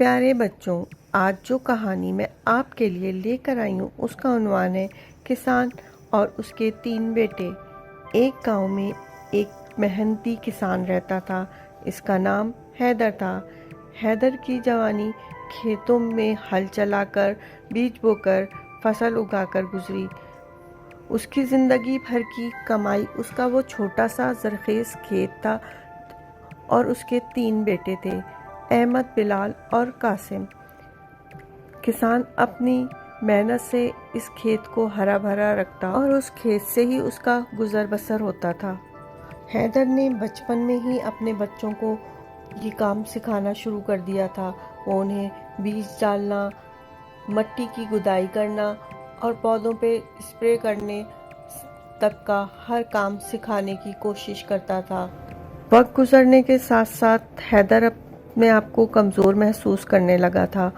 प्यारे बच्चों, आज जो कहानी मैं आपके लिए लेकर आई हूँ उसका उन्वान है किसान और उसके 3 बेटे। एक गांव में एक मेहनती किसान रहता था। इसका नाम हैदर था। हैदर की जवानी खेतों में हल चलाकर, बीज बोकर, फसल उगाकर गुजरी। उसकी ज़िंदगी भर की कमाई उसका वो छोटा सा ज़रख़ेज़ खेत था और उसके 3 बेटे थे, अहमद, बिलाल और कासिम। किसान अपनी मेहनत से इस खेत को हरा भरा रखता और उस खेत से ही उसका गुजर बसर होता था। हैदर ने बचपन में ही अपने बच्चों को ये काम सिखाना शुरू कर दिया था। वो उन्हें बीज डालना, मिट्टी की गुदाई करना और पौधों पे स्प्रे करने तक का हर काम सिखाने की कोशिश करता था। वक्त गुजरने के साथ साथ हैदर अपने आप को कमज़ोर महसूस करने लगा था।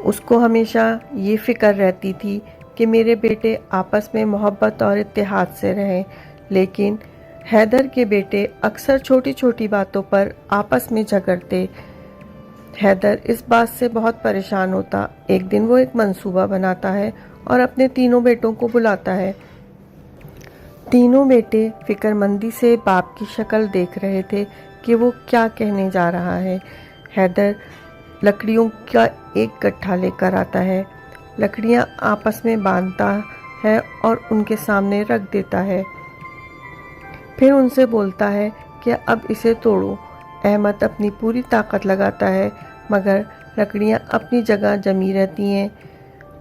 उसको हमेशा ये फ़िक्र रहती थी कि मेरे बेटे आपस में मोहब्बत और इत्तेहाद से रहें, लेकिन हैदर के बेटे अक्सर छोटी छोटी बातों पर आपस में झगड़ते। हैदर इस बात से बहुत परेशान होता। एक दिन वो एक मंसूबा बनाता है और अपने तीनों बेटों को बुलाता है। तीनों बेटे फिक्रमंदी से बाप की शक्ल देख रहे थे कि वो क्या कहने जा रहा है। हैदर लकड़ियों का एक गट्ठा लेकर आता है, लकड़ियां आपस में बांधता है और उनके सामने रख देता है। फिर उनसे बोलता है कि अब इसे तोड़ो। अहमद अपनी पूरी ताकत लगाता है, मगर लकड़ियां अपनी जगह जमी रहती हैं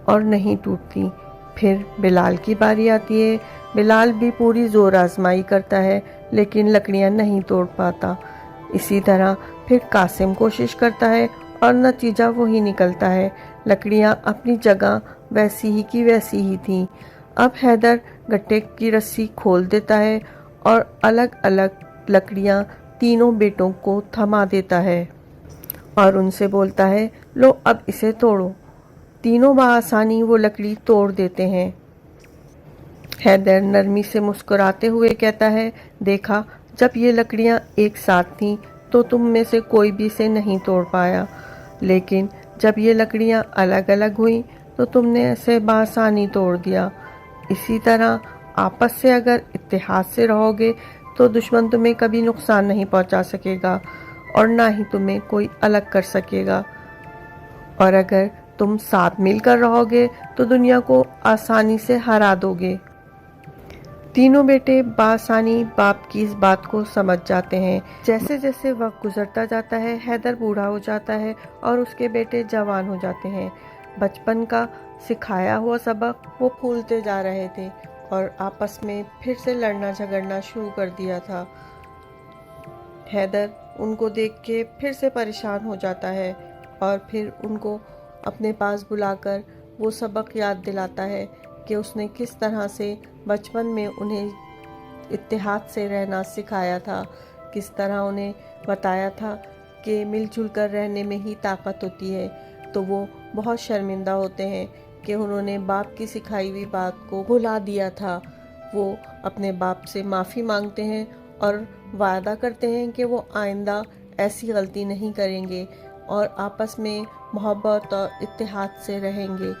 और नहीं टूटती। फिर बिलाल की बारी आती है। बिलाल भी पूरी जोर आजमाई करता है, लेकिन लकड़ियां नहीं तोड़ पाता। इसी तरह फिर कासिम कोशिश करता है और नतीजा वही निकलता है। लकड़ियां अपनी जगह वैसी ही की वैसी ही थीं। अब हैदर गट्टे की रस्सी खोल देता है और अलग अलग लकड़ियां तीनों बेटों को थमा देता है और उनसे बोलता है, लो अब इसे तोड़ो। तीनों बआसानी वो लकड़ी तोड़ देते हैं। हैदर नरमी से मुस्कुराते हुए कहता है, देखा, जब ये लकड़ियां एक साथ थीं तो तुम में से कोई भी इसे नहीं तोड़ पाया, लेकिन जब ये लकड़ियां अलग अलग हुई तो तुमने इसे बआसानी तोड़ दिया। इसी तरह आपस से अगर इत्तेहाद से रहोगे तो दुश्मन तुम्हें कभी नुकसान नहीं पहुंचा सकेगा और ना ही तुम्हें कोई अलग कर सकेगा। और अगर तुम साथ मिलकर रहोगे तो दुनिया को आसानी से हरा दोगे। तीनों बेटे बआसानी बाप की इस बात को समझ जाते हैं। जैसे जैसे वक्त गुजरता जाता है, हैदर बूढ़ा हो जाता है और उसके बेटे जवान हो जाते हैं। बचपन का सिखाया हुआ सबक वो भूलते जा रहे थे और आपस में फिर से लड़ना झगड़ना शुरू कर दिया था। हैदर उनको देख के फिर से परेशान हो जाता है और फिर उनको अपने पास बुलाकर वो सबक याद दिलाता है कि उसने किस तरह से बचपन में उन्हें इत्तेहाद से रहना सिखाया था, किस तरह उन्हें बताया था कि मिलजुल कर रहने में ही ताकत होती है। तो वो बहुत शर्मिंदा होते हैं कि उन्होंने बाप की सिखाई हुई बात को भुला दिया था। वो अपने बाप से माफ़ी मांगते हैं और वादा करते हैं कि वो आइंदा ऐसी गलती नहीं करेंगे और आपस में मोहब्बत और इत्तेहाद से रहेंगे।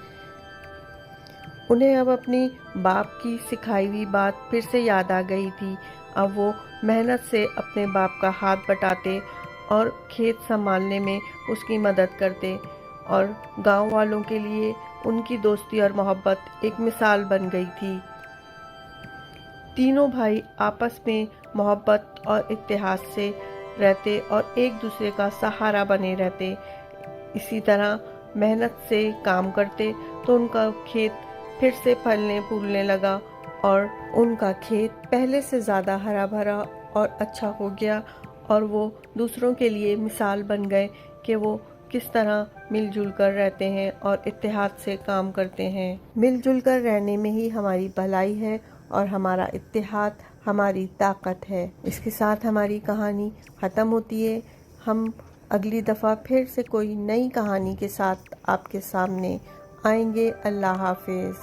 उन्हें अब अपनी बाप की सिखाई हुई बात फिर से याद आ गई थी। अब वो मेहनत से अपने बाप का हाथ बटाते और खेत संभालने में उसकी मदद करते और गांव वालों के लिए उनकी दोस्ती और मोहब्बत एक मिसाल बन गई थी। तीनों भाई आपस में मोहब्बत और इत्तेहाद से रहते और एक दूसरे का सहारा बने रहते। इसी तरह मेहनत से काम करते तो उनका खेत फिर से फलने फूलने लगा और उनका खेत पहले से ज़्यादा हरा भरा और अच्छा हो गया और वो दूसरों के लिए मिसाल बन गए कि वो किस तरह मिलजुल कर रहते हैं और इत्तेहाद से काम करते हैं। मिलजुल कर रहने में ही हमारी भलाई है और हमारा इत्तेहाद हमारी ताकत है। इसके साथ हमारी कहानी ख़त्म होती है। हम अगली दफ़ा फिर से कोई नई कहानी के साथ आपके सामने आएंगे। अल्लाह हाफिज़।